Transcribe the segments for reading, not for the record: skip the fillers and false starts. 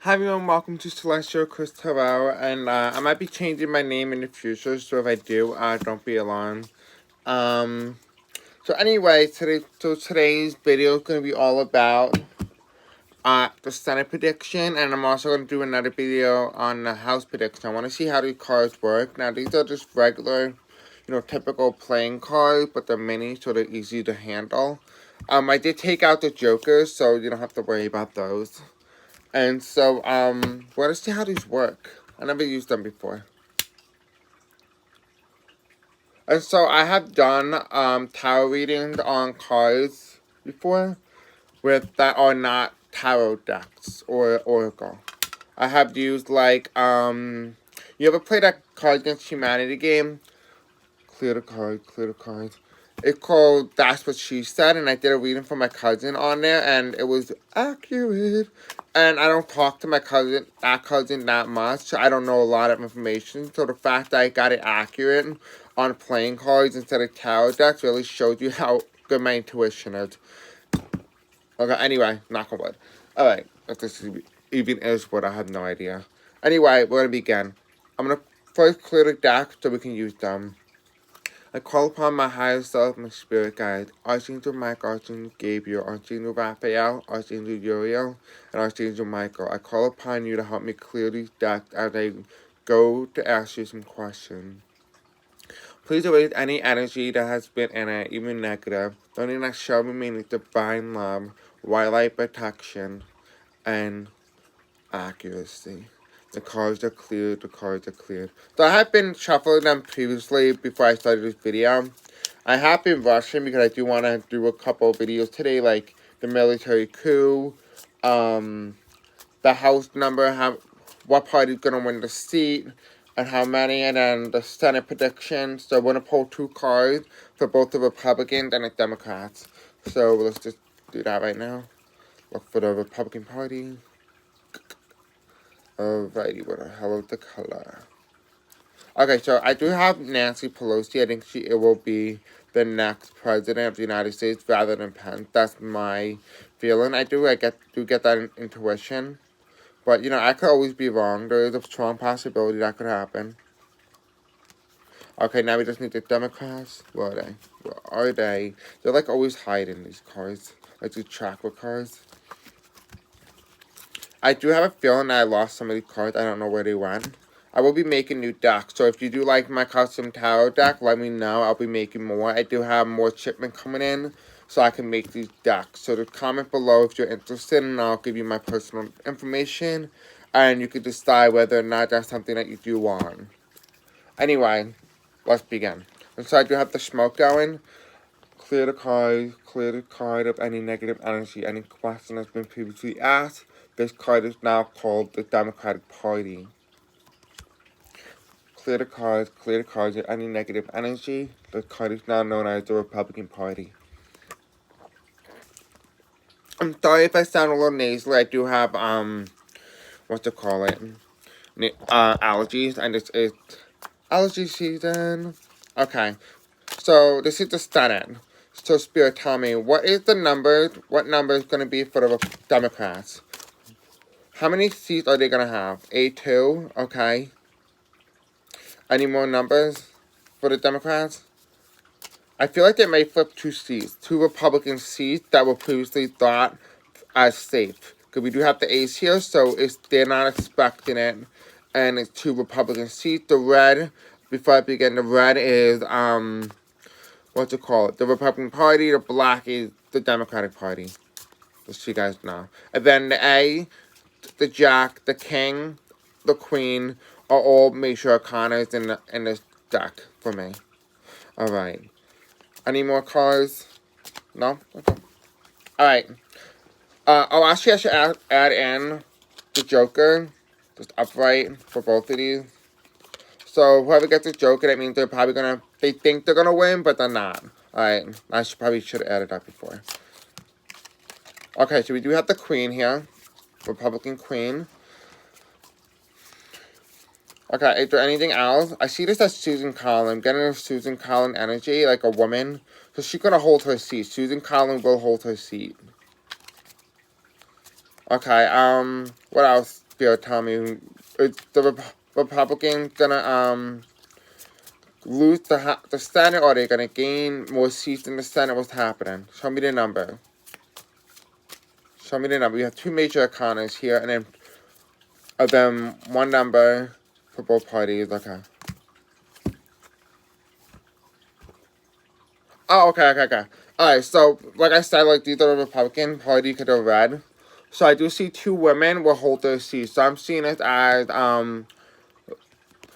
Hi everyone, welcome to Celestial Crystal, and I might be changing my name in the future, so if I do, don't be alarmed. So anyway, today's video is going to be all about the Senate prediction, and I'm also going to do another video on the House prediction. I want to see how these cards work. Now, these are just regular, typical playing cards, but they're mini, so they're easy to handle. I did take out the jokers, so you don't have to worry about those. And so, we're gonna see how these work. I never used them before. And so I have done, tarot readings on cards before that are not tarot decks or oracle. I have used, like, you ever play that Cards Against Humanity game? Clear the cards. It's called That's What She Said, and I did a reading for my cousin on there, and it was accurate. And I don't talk to that cousin that much, so I don't know a lot of information. So the fact that I got it accurate on playing cards instead of tarot decks really shows you how good my intuition is. Okay, anyway, knock on wood. Alright, if this even is wood, I have no idea. Anyway, we're gonna begin. I'm gonna first clear the deck so we can use them. I call upon my higher self, my spirit guide, Archangel Michael, Archangel Gabriel, Archangel Raphael, Archangel Uriel, and Archangel Michael. I call upon you to help me clear these decks as I go to ask you some questions. Please erase any energy that has been in it, even negative, learning that shall remain with divine love, white light protection, and accuracy. The cards are cleared, So I have been shuffling them previously before I started this video. I have been rushing because I do want to do a couple of videos today, like the military coup, the house number, what party's going to win the seat, and how many, and then the Senate predictions. So I'm going to pull 2 cards for both the Republicans and the Democrats. So let's just do that right now. Look for the Republican Party. Alrighty, what the hell is the color? Okay, so I do have Nancy Pelosi. I think it will be the next president of the United States rather than Pence. That's my feeling. I do get that intuition. But, I could always be wrong. There is a strong possibility that could happen. Okay, now we just need the Democrats. Where are they? Where are they? They're, like, always hiding these cards. Like these chakra cards. I do have a feeling that I lost some of these cards. I don't know where they went. I will be making new decks, so if you do like my custom tarot deck, let me know. I'll be making more. I do have more shipment coming in, so I can make these decks. So just comment below if you're interested, and I'll give you my personal information, and you can decide whether or not that's something that you do want. Anyway, let's begin. And so I do have the smoke going. Clear the card of any negative energy, any question that's been previously asked. This card is now called the Democratic Party. Clear the cards of any negative energy. The card is now known as the Republican Party. I'm sorry if I sound a little nasally. I do have, allergies, and it's allergy season. Okay, so this is the Senate. So, Spirit, tell me, what number is going to be for the Democrats? How many seats are they going to have? A2, okay. Any more numbers for the Democrats? I feel like they may flip 2 seats. 2 Republican seats that were previously thought as safe. Because we do have the A's here, so they're not expecting it. And it's 2 Republican seats. The red, before I begin, the red is, the Republican Party. The black is the Democratic Party. Just so you guys know. And then the A, the Jack, the King, the Queen are all major arcanas in this deck for me. Alright. Any more cards? No? Okay. Alright. Actually, I should add in the Joker. Just upright for both of these. So, whoever gets the Joker, that means they think they're gonna win, but they're not. Alright. I probably should have added that before. Okay, so we do have the Queen here. Republican Queen. Okay, is there anything else? I see this as Susan Collins. Getting a Susan Collins energy, like a woman. So she's going to hold her seat. Susan Collins will hold her seat. Okay, what else? Spirit, tell me, is the Republicans gonna lose the Senate, or are they gonna gain more seats in the Senate? What's happening? Show me the number. Show me the number. We have two major economists here, and then one number for both parties. Okay. Oh, okay. Alright, so, like I said, like, these are the Republican Party could have red. So I do see two women will hold their seats. So I'm seeing it as, I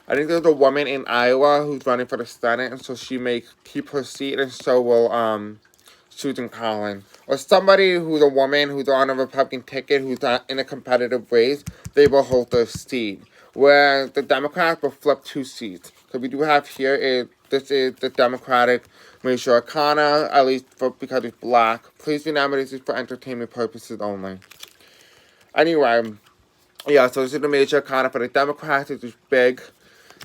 think there's a woman in Iowa who's running for the Senate, and so she may keep her seat, and so will, Susan Collins. Or somebody who's a woman who's on a Republican ticket who's not in a competitive race, they will hold their seat. Where the Democrats will flip two seats. So we do have here, this is the Democratic Major Arcana, at least because it's black. Please remember this is for entertainment purposes only. Anyway, yeah, so this is the Major Arcana for the Democrats. It's big.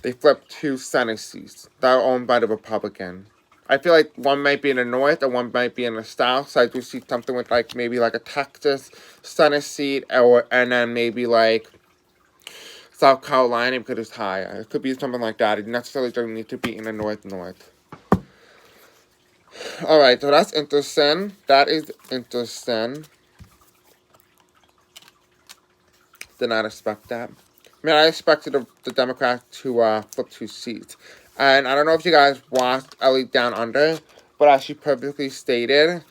They flipped two Senate seats that are owned by the Republican. I feel like one might be in the north and one might be in the south. So I do see something with like maybe like a Texas Senate seat, and then maybe like South Carolina because it's higher. It could be something like that. It necessarily doesn't need to be in the north. Alright, so that's interesting. That is interesting. Did not expect that. I mean, I expected the Democrats to flip two seats. And I don't know if you guys watched Ellie Down Under, but as she perfectly stated,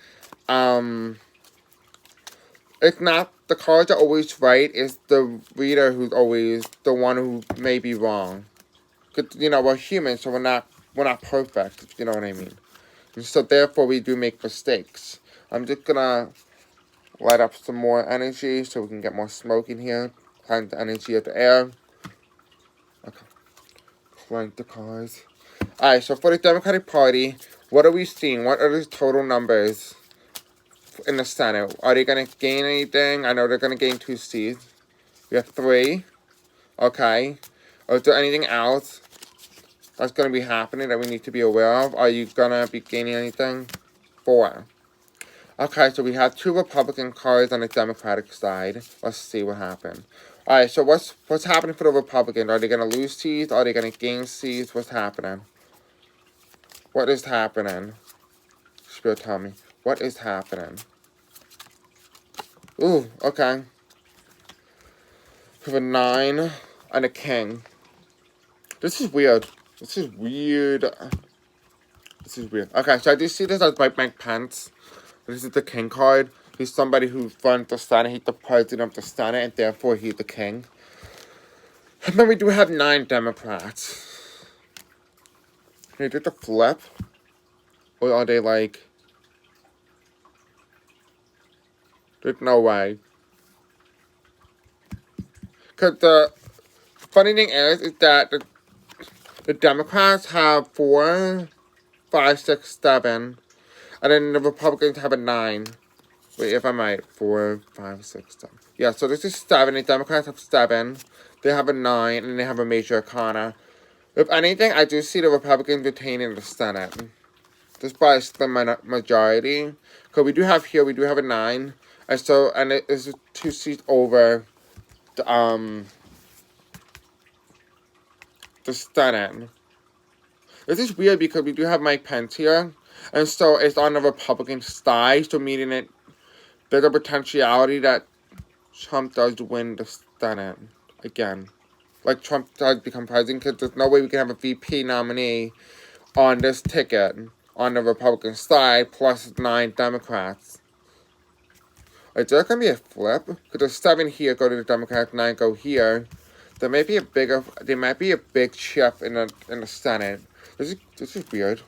it's not the cards are always right. It's the reader who's always the one who may be wrong. 'Cause, you know, we're human, so we're not perfect. If you know what I mean. And so therefore, we do make mistakes. I'm just gonna light up some more energy so we can get more smoke in here. Cleanse the energy of the air. Okay. Cleanse the cards. Alright, so for the Democratic Party, what are we seeing? What are the total numbers in the Senate? Are they going to gain anything? I know they're going to gain two seats. We have 3. Okay. Is there anything else that's going to be happening that we need to be aware of? Are you going to be gaining anything? 4. Okay, so we have 2 Republican cards on the Democratic side. Let's see what happened. Alright, so what's happening for the Republicans? Are they going to lose seats? Are they going to gain seats? What's happening? What is happening? Spirit, tell me. What is happening? Ooh, okay. We have a 9 and a king. This is weird. This is weird. Okay, so I do see this as Mike Pence. This is the king card. He's somebody who runs the Senate. He's the president of the Senate, and therefore he's the king. And then we do have 9 Democrats. Can they do the flip? Or are they like... There's no way. Because the funny thing is that the Democrats have 4, 5, 6, 7. And then the Republicans have a 9. Wait, if I'm right. 4, 5, 6, 7. Yeah, so this is 7. The Democrats have 7. They have a 9. And they have a major arcana. If anything, I do see the Republicans retaining the Senate. Just by a slim majority. Because we do have a 9. And so, and it is 2 seats over the Senate. This is weird because we do have Mike Pence here. And so it's on the Republican side. So meaning it, there's a potentiality that Trump does win the Senate again. Like Trump does become president, because there's no way we can have a VP nominee on this ticket on the Republican side plus 9 Democrats. Is there going to be a flip? Because there's 7 here go to the Democrats, 9 go here. There might be a big shift in the Senate. This is weird.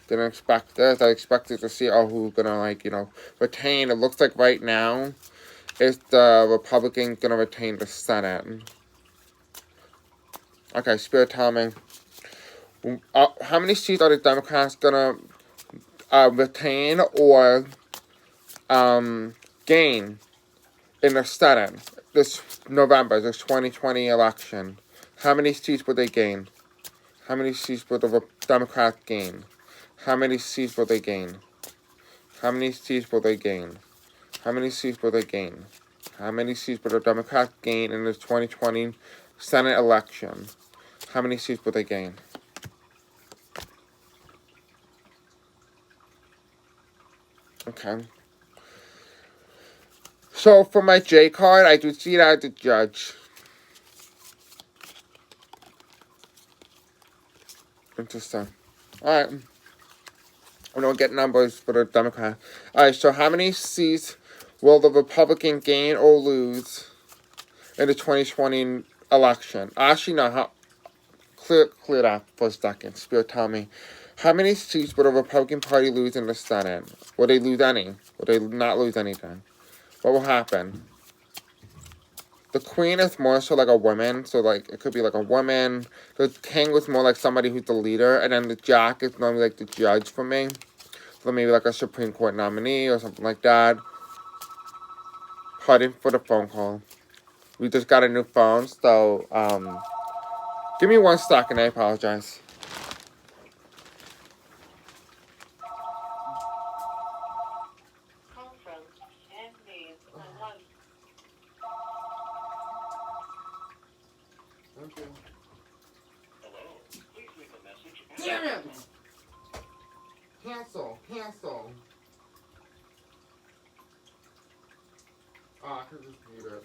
Didn't expect this. I expected to see who's gonna retain. It looks like right now it's the Republicans gonna retain the Senate. Okay, Spirit, tell me. How many seats are the Democrats gonna retain or gain in the Senate this November, this 2020 election? How many seats will they gain? How many seats will the Democrats gain? How many seats will they gain? How many seats will they gain? How many seats will they gain? How many seats would the Democrats gain in the 2020 Senate election? How many seats would they gain? Okay. So for my J card, I do see that as a judge. Interesting. Alright. We don't get numbers for the Democrat. Alright, so how many seats will the Republican gain or lose in the 2020 election? Actually, no. Clear that for a second. Spirit, tell me. How many seats would the Republican Party lose in the Senate? Will they lose any? Will they not lose anything? What will happen? The queen is more so like a woman, so like it could be like a woman. The king was more like somebody who's the leader, and then the jack is normally like the judge for me. So maybe like a Supreme Court nominee or something like that. Pardon for the phone call. We just got a new phone, so give me 1 second, I apologize. Thank you. Hello. Please leave a message. Damn it! Cancel. Oh, I could just mute it.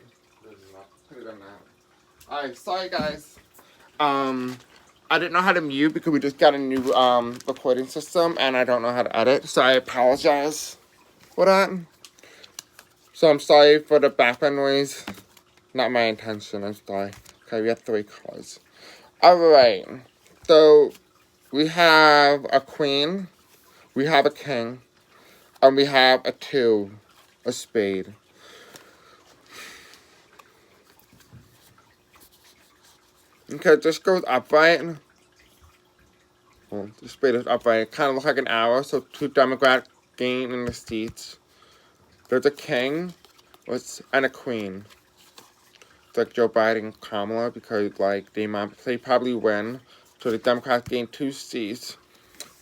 Put it on that. Alright, sorry guys. I didn't know how to mute because we just got a new recording system and I don't know how to edit, so I apologize for that. So I'm sorry for the background noise. Not my intention, I'm sorry. Okay, we have 3 cards. Alright, so we have a queen, we have a king, and we have a 2, a spade. Okay, this goes upright. Well, the spade is upright. It kind of looks like an arrow, so 2 Democrats gain in the seats. There's a king and a queen. It's like Joe Biden and Kamala because like they probably win. So the Democrats gain 2 seats.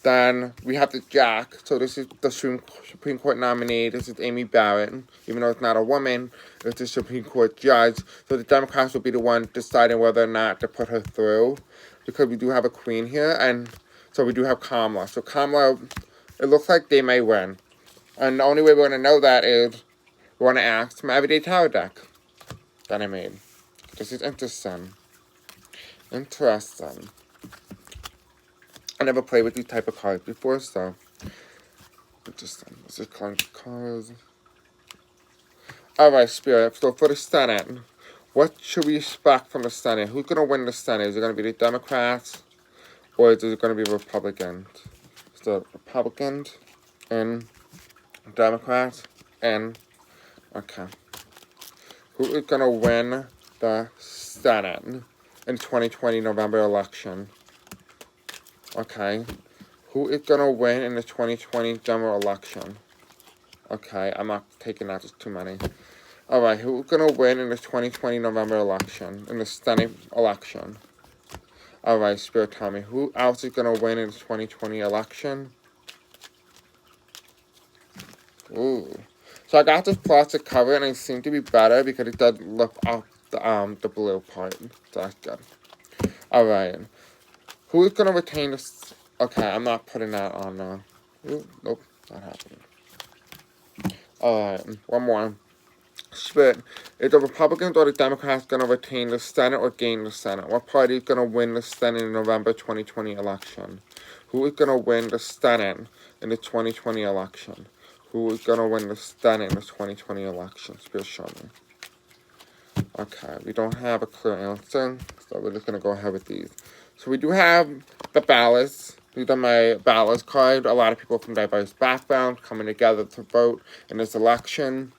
Then we have the jack. So this is the Supreme Court nominee. This is Amy Barrett. Even though it's not a woman, it's the Supreme Court judge. So the Democrats will be the one deciding whether or not to put her through. Because we do have a queen here. And so we do have Kamala. So Kamala, it looks like they may win. And the only way we're going to know that is we want to ask my everyday tarot deck that I made. This is interesting. I never played with these type of cards before, so interesting. Let's just collect cards. Alright, Spirit. So for the Senate, what should we expect from the Senate? Who's going to win the Senate? Is it going to be the Democrats? Or is it going to be Republicans? So Republicans and Democrats and okay. Who is going to win the Senate in 2020 November election? Okay. Who is going to win in the 2020 general election? Okay, I'm not taking that, there's too many. Alright, who's going to win in the 2020 November election? In the Senate election? Alright, Spirit, tell me. Who else is going to win in the 2020 election? Ooh. So I got this plastic cover and it seemed to be better because it does lift off the blue part. So that's good. Alright. Who is going to retain this? Okay, I'm not putting that on now. Ooh, nope, not happening. Alright, one more. Spirit, is the Republicans or the Democrats going to retain the Senate or gain the Senate? What party is going to win the Senate in the November 2020 election? Who is going to win the Senate in the 2020 election? Who is going to win the Senate in the 2020 election? Spirit, show me. Okay, we don't have a clear answer, so we're just going to go ahead with these. So we do have the ballots. These are my ballots card. A lot of people from diverse backgrounds coming together to vote in this election.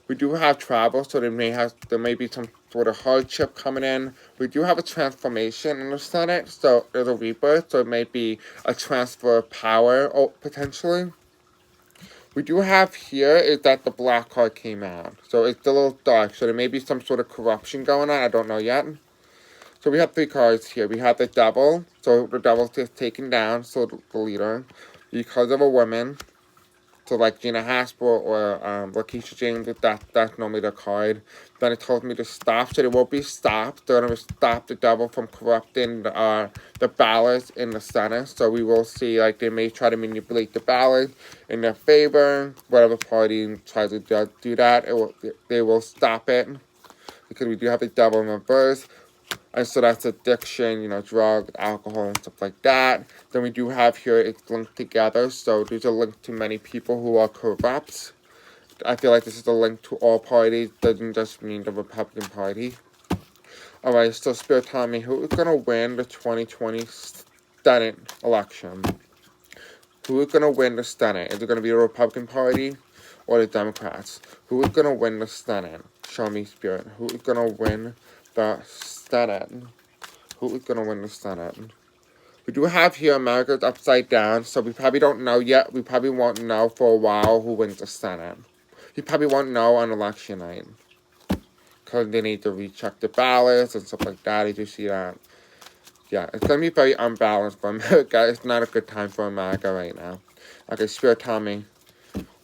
We do have travel, so there may be some sort of hardship coming in. We do have a transformation in the Senate, so there's a rebirth, so it may be a transfer of power, potentially. We do have here is that the black card came out, so it's a little dark, so there may be some sort of corruption going on, I don't know yet. So we have 3 cards here. We have the devil, so the devil's just taken down, so the leader, because of a woman. So like Gina Haspel or Lakeisha James, that's normally the card. Then it tells me to stop, so they will be stopped. They're going to stop the devil from corrupting the ballots in the Senate. So we will see, like, they may try to manipulate the ballot in their favor. Whatever party tries to do that, they will stop it. Because we do have the devil in reverse. And so that's addiction, drugs, alcohol, and stuff like that. Then we do have here, it's linked together. So there's a link to many people who are corrupt. I feel like this is a link to all parties. Doesn't just mean the Republican Party. Alright, so Spirit, tell me, who is going to win the 2020 Senate election? Who is going to win the Senate? Is it going to be the Republican Party or the Democrats? Who is going to win the Senate? Show me, Spirit. Who is going to win the Senate? Who is going to win the Senate? We do have here America's upside down, so we probably don't know yet. We probably won't know for a while who wins the Senate. You probably won't know on election night. Because they need to recheck the ballots and stuff like that. Did you see that? Yeah, it's going to be very unbalanced for America. It's not a good time for America right now. Okay, Spirit, tell me,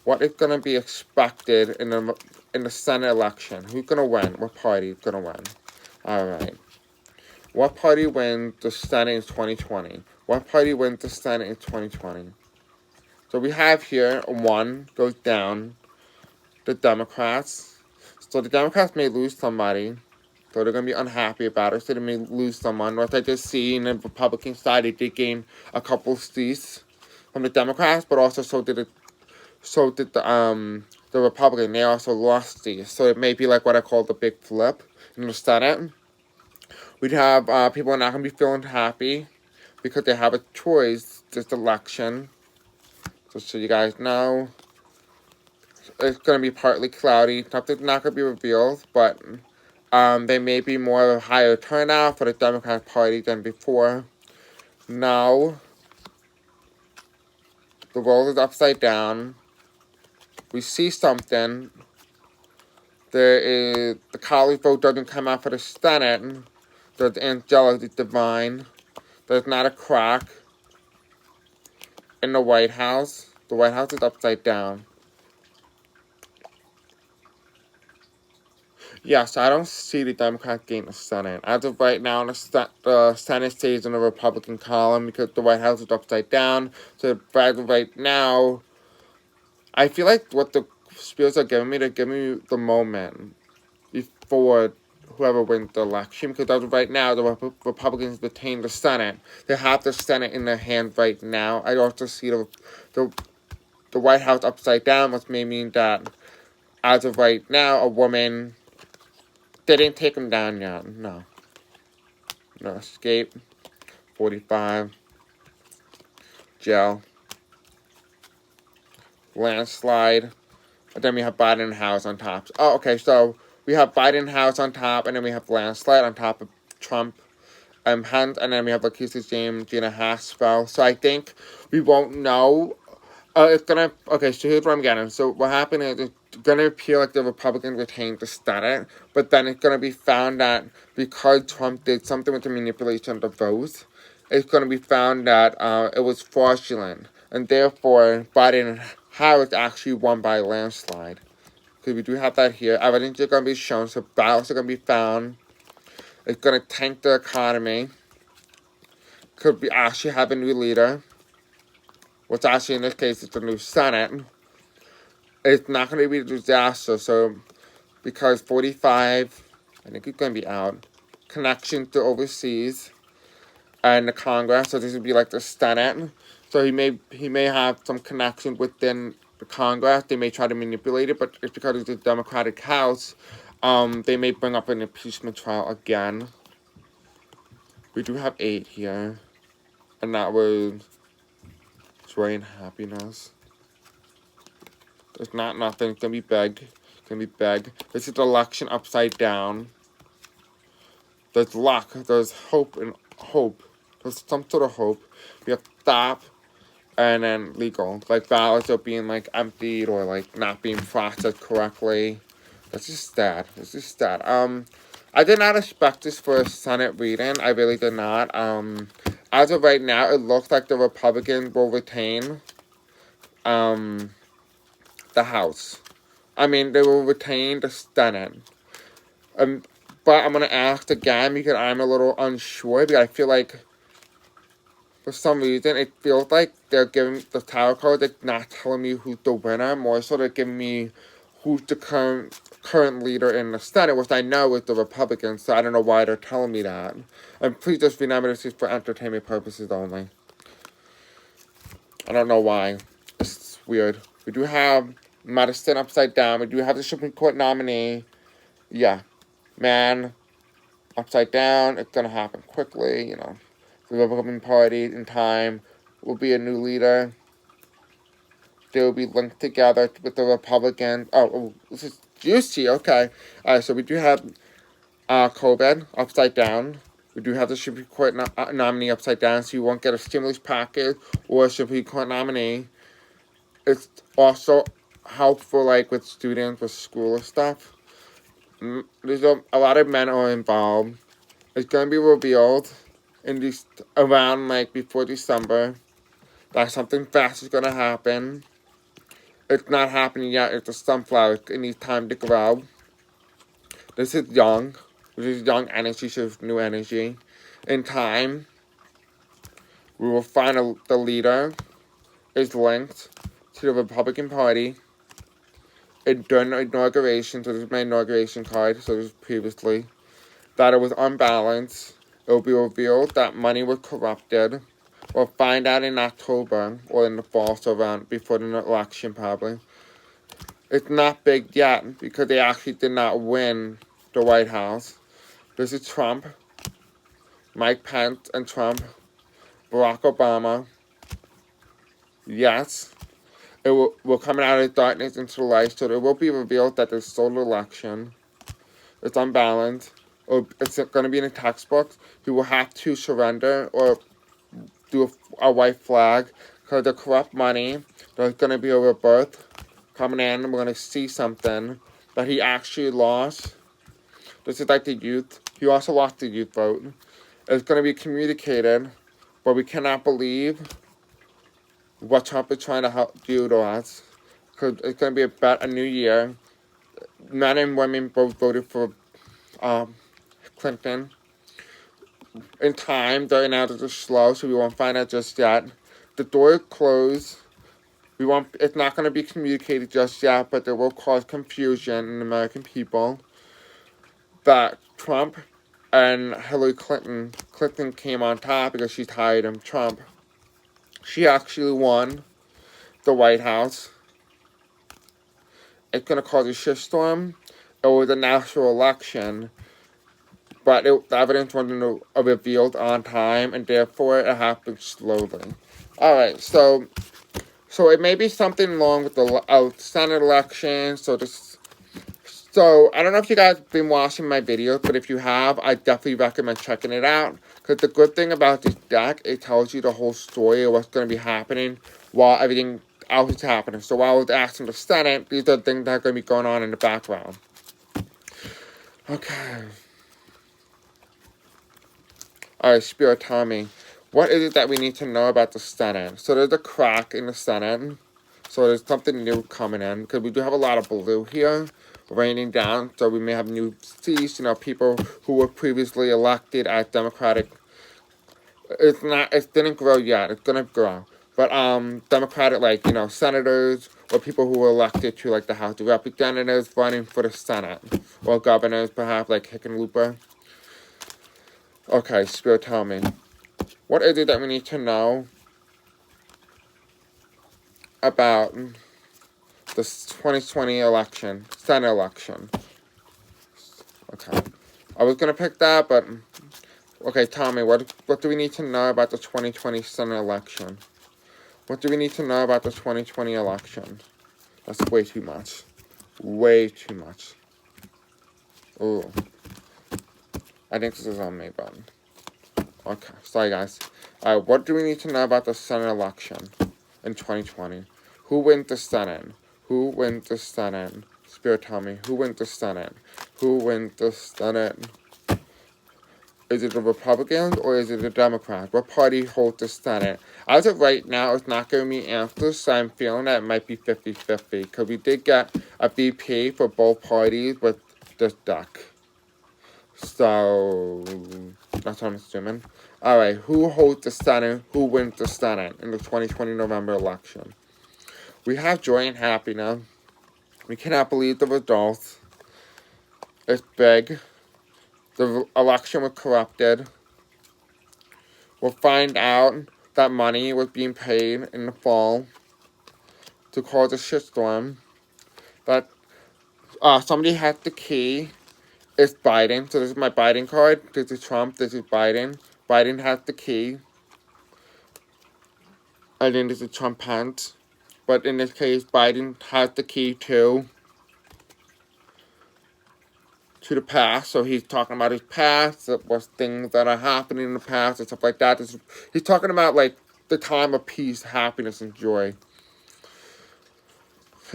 what is going to be expected in the Senate election? Who's going to win? What party is going to win? Alright. What party wins the Senate in 2020? What party wins the Senate in 2020? So we have here, one goes down, the Democrats. So the Democrats may lose somebody. So they're going to be unhappy about it. So they may lose someone. What I just see in the Republican side, they did gain a couple seats from the Democrats, but also so did the Republican. They also lost seats. So it may be like what I call the big flip in the Senate. We'd have people are not going to be feeling happy because they have a choice this election. So you guys know, it's going to be partly cloudy. Nothing's not going to be revealed, but there may be more of a higher turnout for the Democratic Party than before. Now, the world is upside down. We see something. The college vote doesn't come out for the Senate. There's angelic divine. There's not a crack in the White House. The White House is upside down. Yeah, so I don't see the Democrats gain the Senate. As of right now, the Senate stays in the Republican column because the White House is upside down. So as of right now, I feel like what the spirits are giving me, they're giving me the moment before whoever wins the election. Because as of right now, the Republicans retain the Senate. They have the Senate in their hands right now. I also see the White House upside down, which may mean that as of right now, a woman... They didn't take him down yet. No. No escape. 45. Jail. Landslide. And then we have Biden House on top. Oh, okay. So we have Biden House on top, and then we have landslide on top of Trump. Hunt, and then we have Lakeisha James, Gina Haspel. So I think we won't know. It's gonna. Okay. So here's what I'm getting. So what happened is it's gonna appear like the Republicans retained the Senate, but then it's gonna be found that because Trump did something with the manipulation of the votes, it's gonna be found that it was fraudulent, and therefore Biden and Harris actually won by a landslide. Because we do have that here. Evidence is gonna be shown. So ballots are gonna be found. It's gonna tank the economy. Could be actually have a new leader. Which actually in this case is the new Senate. It's not going to be a disaster, so because 45, I think it's going to be out, connection to overseas and the Congress, so this would be like the Senate. So he may have some connection within the Congress. They may try to manipulate it, but it's because it's a Democratic House. They may bring up an impeachment trial again. We do have 8 here, and that was joy and happiness. There's not nothing. It's gonna be big. It's gonna be big. This is the election upside down. There's luck. There's hope and hope. There's some sort of hope. We have stop and then legal. Like ballots are being like emptied or like not being processed correctly. That's just sad. It's just sad. I did not expect this for a Senate reading. I really did not. As of right now, it looks like the Republicans will retain. the House. I mean, they will retain the Senate. But I'm going to ask again because I'm a little unsure, because I feel like for some reason it feels like they're giving the tarot card, they're not telling me who's the winner, more so they're giving me who's the current leader in the Senate, which I know is the Republicans, so I don't know why they're telling me that. And please just remember this is for entertainment purposes only. I don't know why. It's weird. We do have Madison upside down. We do have the Supreme Court nominee. Yeah. Man, upside down. It's gonna happen quickly, you know. The Republican Party in time will be a new leader. They will be linked together with the Republicans. Oh, this is juicy. Okay. Alright, so we do have COVID upside down. We do have the Supreme Court nominee upside down, so you won't get a stimulus package or a Supreme Court nominee. It's also helpful, like, with students, with school and stuff. There's a lot of men are involved. It's going to be revealed in these, around, like, before December, that something fast is going to happen. It's not happening yet. It's a sunflower. It needs time to grow. This is young. This is young energy, so it's new energy. In time, we will find the leader is linked to the Republican Party. During the inauguration, so this is my inauguration card, so this is previously, that it was unbalanced. It will be revealed that money was corrupted. We'll find out in October, or in the fall, so around before the election probably. It's not big yet, because they actually did not win the White House. This is Trump, Mike Pence and Trump, Barack Obama. Yes, we're coming out of darkness into the light, so it will be revealed that there's stolen election. It's unbalanced. Or it's going to be in the textbooks. You will have to surrender or do a white flag, because the corrupt money, there's going to be a rebirth coming in, and we're going to see something that he actually lost. This is like the youth. He also lost the youth vote. It's going to be communicated, but we cannot believe what Trump is trying to help do to us, because it's going to be a new year. Men and women both voted for Clinton. In time, they're now just slow, so we won't find out just yet. The door is closed. It's not going to be communicated just yet, but it will cause confusion in the American people that Trump and Hillary Clinton came on top because she tied him, Trump. She actually won the White House. It's going to cause a shitstorm. It was a national election, but the evidence wasn't revealed on time, and therefore it happened slowly. Alright, so it may be something wrong with the Senate election, so I don't know if you guys have been watching my videos, but if you have, I definitely recommend checking it out, because the good thing about this deck, it tells you the whole story of what's going to be happening while everything else is happening. So while I was asking the Senate, these are things that are going to be going on in the background. Okay. Alright, Spirit, tell me, what is it that we need to know about the Senate? So there's a crack in the Senate. So there's something new coming in, because we do have a lot of blue here raining down. So we may have new seats, people who were previously elected as Democratic. It didn't grow yet. It's going to grow. But Democratic, senators or people who were elected to, the House of Representatives running for the Senate. Or governors, perhaps, like Hickenlooper. Okay, Spirit, tell me. What is it that we need to know about the 2020 election, Senate election? Okay. I was going to pick that, but... Okay, tell me, what do we need to know about the 2020 Senate election? What do we need to know about the 2020 election? That's way too much. Way too much. Ooh. I think this is on me button. Okay, sorry guys. Alright, what do we need to know about the Senate election in 2020? Who wins the Senate? Who wins the Senate? Spirit, tell me. Who wins the Senate? Who wins the Senate? Is it the Republicans or is it the Democrats? What party holds the Senate? As of right now, it's not giving me answers, so I'm feeling that it might be 50-50. Because we did get a VP for both parties with this deck. So, that's what I'm assuming. Alright, who holds the Senate? Who wins the Senate in the 2020 November election? We have joy and happiness. We cannot believe the results. It's big. The election was corrupted. We'll find out that money was being paid in the fall to cause a shitstorm. That somebody had the key. It's Biden. So this is my Biden card. This is Trump. This is Biden. Biden has the key. And then this is Trump pants. But in this case, Biden has the key to the past. So he's talking about his past, what's things that are happening in the past and stuff like that. He's talking about like the time of peace, happiness, and joy.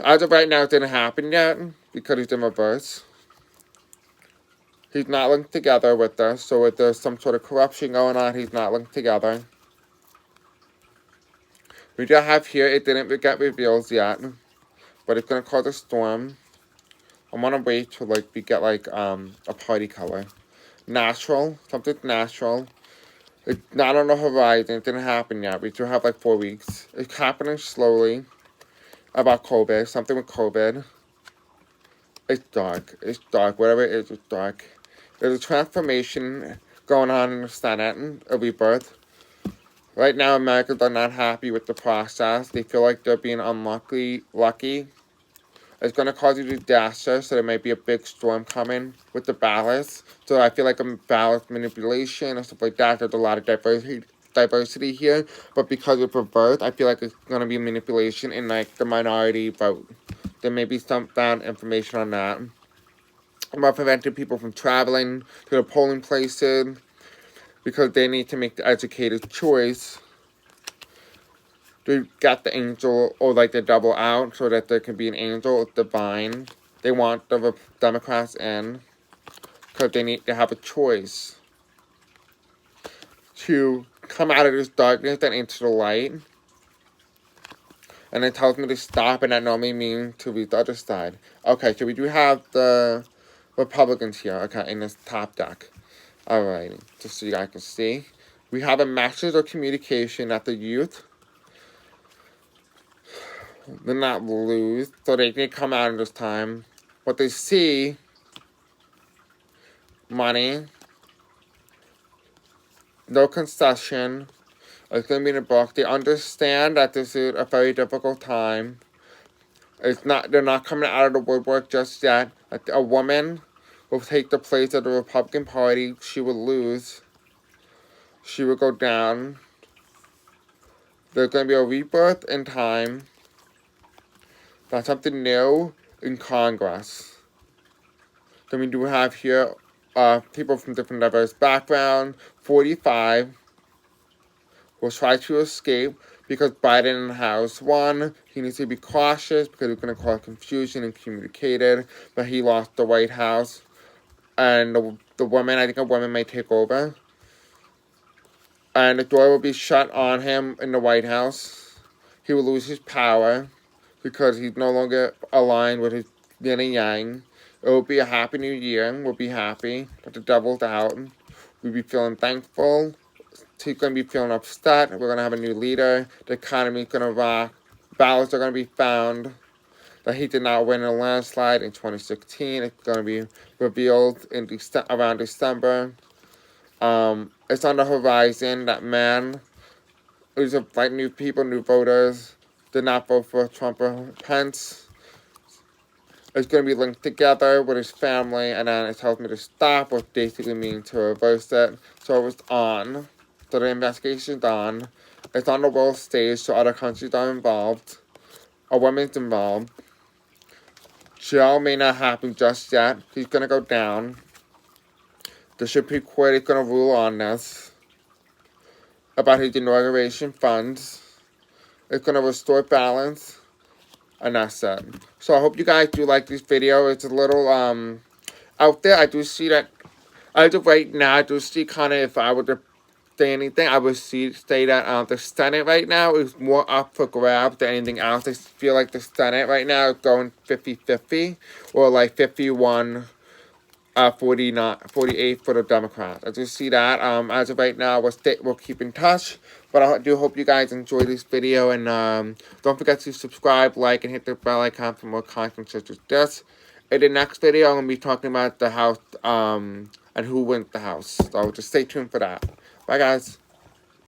As of right now, it didn't happen yet because he's in reverse. He's not linked together with us, so if there's some sort of corruption going on, he's not linked together. We do have here, it didn't get revealed yet, but it's gonna cause a storm. I'm gonna wait till like we get like a party color. Natural, something natural. It's not on the horizon, it didn't happen yet. We still have like 4 weeks. It's happening slowly. About COVID, something with COVID. It's dark, whatever it is, it's dark. There's a transformation going on in the Senate, a rebirth. Right now, Americans are not happy with the process. They feel like they're being lucky. It's going to cause a disaster, so there may be a big storm coming with the ballots. So I feel like a ballot manipulation and stuff like that. There's a lot of diversity here. But because it's reversed, I feel like it's going to be manipulation in like the minority vote. There may be some found information on that. About preventing people from traveling to the polling places because they need to make the educated choice to get the angel or like the double out so that there can be an angel divine. They want the Democrats in because they need to have a choice to come out of this darkness and into the light. And it tells me to stop, and that normally means to read the other side. Okay, so we do have the Republicans here, okay, in this top deck. Alright, just so you guys can see. We have a message or communication that the youth will not lose, so they can come out in this time. What they see, money, no concession, it's going to be in the book. They understand that this is a very difficult time. They're not coming out of the woodwork just yet. A woman will take the place of the Republican Party. She will lose. She will go down. There's going to be a rebirth in time. That's something new in Congress. Then we do have here people from different diverse backgrounds. 45 will try to escape because Biden in the House won. He needs to be cautious because it's going to cause confusion and communicated. But he lost the White House. And the woman, I think a woman may take over. And the door will be shut on him in the White House. He will lose his power because he's no longer aligned with his yin and yang. It will be a happy new year. We'll be happy that the devil's out. We'll be feeling thankful. He's going to be feeling upset. We're going to have a new leader. The economy's going to rock. Ballots are going to be found that he did not win in a landslide in 2016. It's going to be revealed in around December. It's on the horizon that man, these are like new people, new voters, did not vote for Trump or Pence. It's going to be linked together with his family, and then it tells me to stop, which basically means to reverse it. So it's on. So the investigation's on. It's on the world stage, so other countries are involved. A woman's involved. Jail may not happen just yet. He's going to go down. The Supreme Court is going to rule on this. About his inauguration funds. It's going to restore balance. And that's it. So I hope you guys do like this video. It's a little out there. I do see that as of right now, I do see kind of, if I were to say anything, I would say that the Senate right now is more up for grabs than anything else. I feel like the Senate right now is going 50-50, or like 51 49, 48 for the Democrats. I just see that. As of right now, we'll keep in touch. But I do hope you guys enjoy this video, and don't forget to subscribe, like, and hit the bell icon for more content such as this. In the next video, I'm gonna be talking about the House, and who wins the House. So just stay tuned for that. Bye, guys.